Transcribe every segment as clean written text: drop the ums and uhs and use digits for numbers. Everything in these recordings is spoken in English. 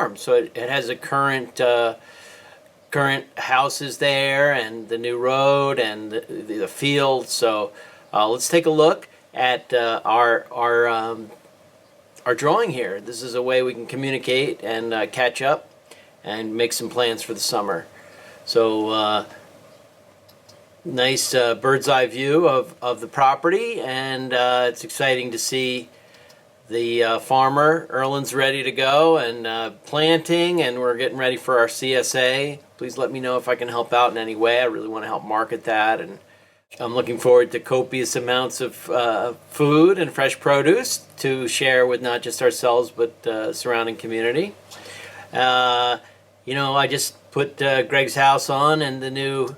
farm. So it has a current houses there, and the new road, and the field. So let's take a look at our drawing here. This is a way we can communicate and catch up and make some plans for the summer. So nice bird's eye view of the property, and it's exciting to see the farmer. Erlen's ready to go and planting, and we're getting ready for our CSA. Please let me know if I can help out in any way. I really want to help market that, and I'm looking forward to copious amounts of food and fresh produce to share with not just ourselves but surrounding community. I just put Greg's house on and the new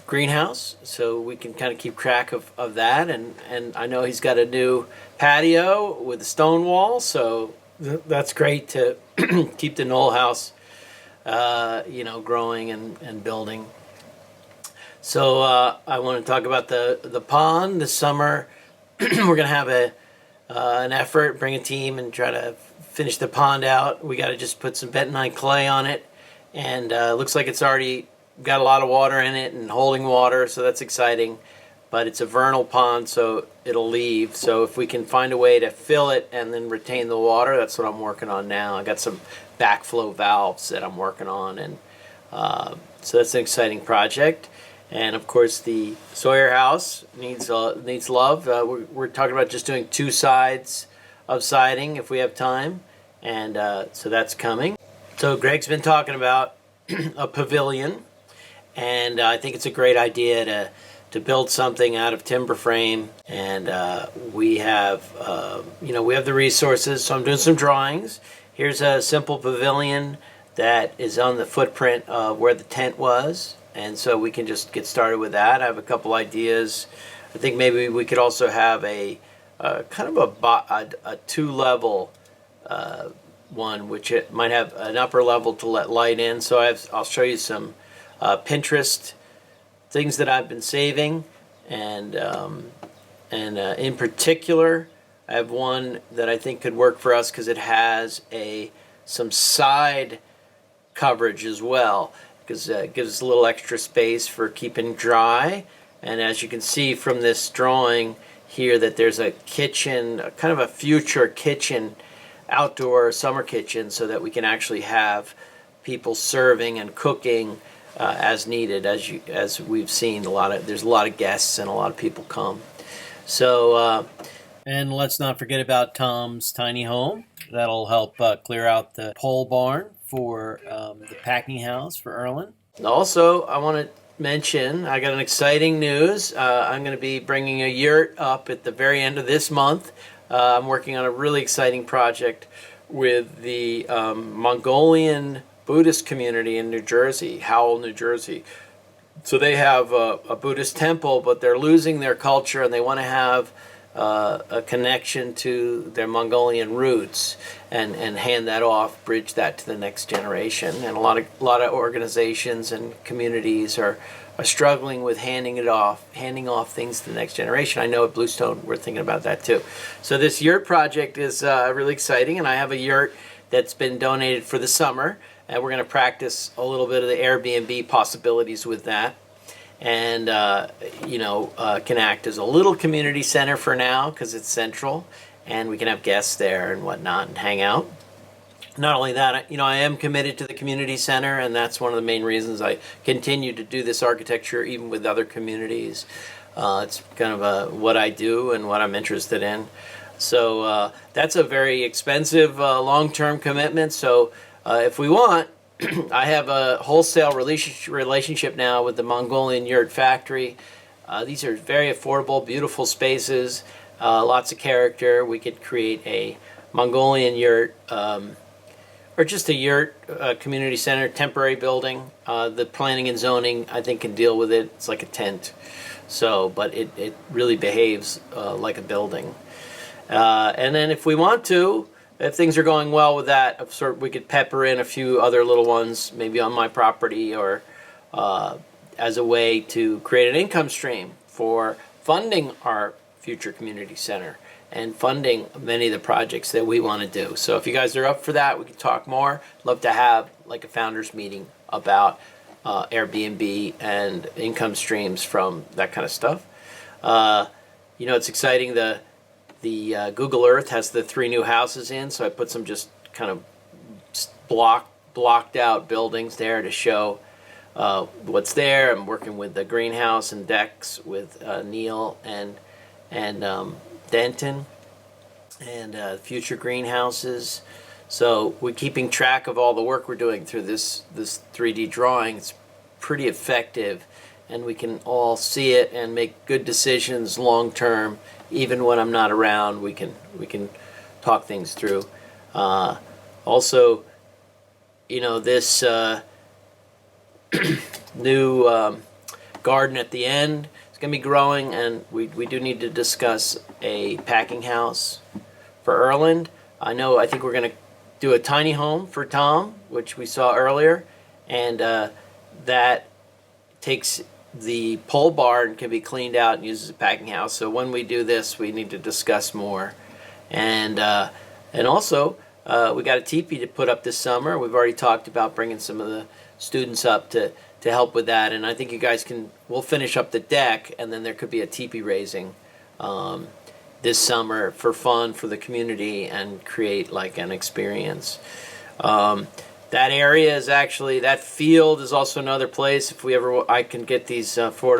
greenhouse, so we can kind of keep track of that. And I know he's got a new patio with a stone wall, so that's great to keep the Knoll house, growing and building. So I want to talk about the pond this summer. We're going to have an effort, bring a team, and try to finish the pond out. We got to just put some bentonite clay on it, and it looks like it's already got a lot of water in it and holding water, so that's exciting. But it's a vernal pond, so it'll leave. So if we can find a way to fill it and then retain the water, that's what I'm working on now. I got some backflow valves that I'm working on, and so that's an exciting project. And of course, the Sawyer house needs love. We're talking about just doing 2 sides of siding if we have time, and so that's coming. So Greg's been talking about a pavilion, and I think it's a great idea to build something out of timber frame. And we have the resources. So I'm doing some drawings. Here's a simple pavilion that is on the footprint of where the tent was. And so we can just get started with that. I have a couple ideas. I think maybe we could also have a kind of a 2-level one, which it might have an upper level to let light in. So I'll show you some Pinterest things that I've been saving, and in particular, I have one that I think could work for us because it has some side coverage as well, because it gives us a little extra space for keeping dry. And as you can see from this drawing here, that there's a kitchen, kind of a future kitchen, outdoor summer kitchen, so that we can actually have people serving and cooking as needed. As we've seen, there's a lot of guests and a lot of people come. So and let's not forget about Tom's tiny home. That'll help clear out the pole barn for the packing house for Erlen. Also, I want to mention, I got an exciting news. I'm going to be bringing a yurt up at the very end of this month. I'm working on a really exciting project with the Mongolian Buddhist community in New Jersey, Howell, New Jersey. So they have a Buddhist temple, but they're losing their culture, and they want to have a connection to their Mongolian roots and hand that off, bridge that to the next generation. And a lot of organizations and communities are struggling with handing off things to the next generation. I know at Bluestone we're thinking about that too. So this yurt project is really exciting, and I have a yurt that's been donated for the summer, and we're going to practice a little bit of the Airbnb possibilities with that. And can act as a little community center for now because it's central, and we can have guests there and whatnot and hang out. Not only that, I am committed to the community center, and that's one of the main reasons I continue to do this architecture even with other communities. It's kind of what I do and what I'm interested in. So that's a very expensive long-term commitment. So if we want, I have a wholesale relationship now with the Mongolian Yurt Factory. These are very affordable, beautiful spaces, lots of character. We could create a Mongolian yurt, or just a yurt community center, temporary building. The planning and zoning, I think, can deal with it. It's like a tent, but it really behaves like a building. And then if we want to, if things are going well with that, we could pepper in a few other little ones, maybe on my property, or as a way to create an income stream for funding our future community center and funding many of the projects that we want to do. So if you guys are up for that, we can talk more. Love to have like a founders meeting about Airbnb and income streams from that kind of stuff. It's exciting. The Google Earth has the 3 new houses in, so I put some just kind of blocked out buildings there to show what's there. I'm working with the greenhouse and decks with Neil and Denton and future greenhouses. So we're keeping track of all the work we're doing through this 3D drawing. It's pretty effective, and we can all see it and make good decisions long term. Even when I'm not around, we can talk things through. Also, this new garden at the end is going to be growing, and we do need to discuss a packing house for Erland. I think we're going to do a tiny home for Tom, which we saw earlier, and that takes the pole barn, can be cleaned out and used as a packing house. So when we do this, we need to discuss more. And also, we got a teepee to put up this summer. We've already talked about bringing some of the students up to help with that. And I think you guys we'll finish up the deck, and then there could be a teepee raising this summer for fun for the community and create like an experience. That area is actually, that field is also another place. If I can get these affordable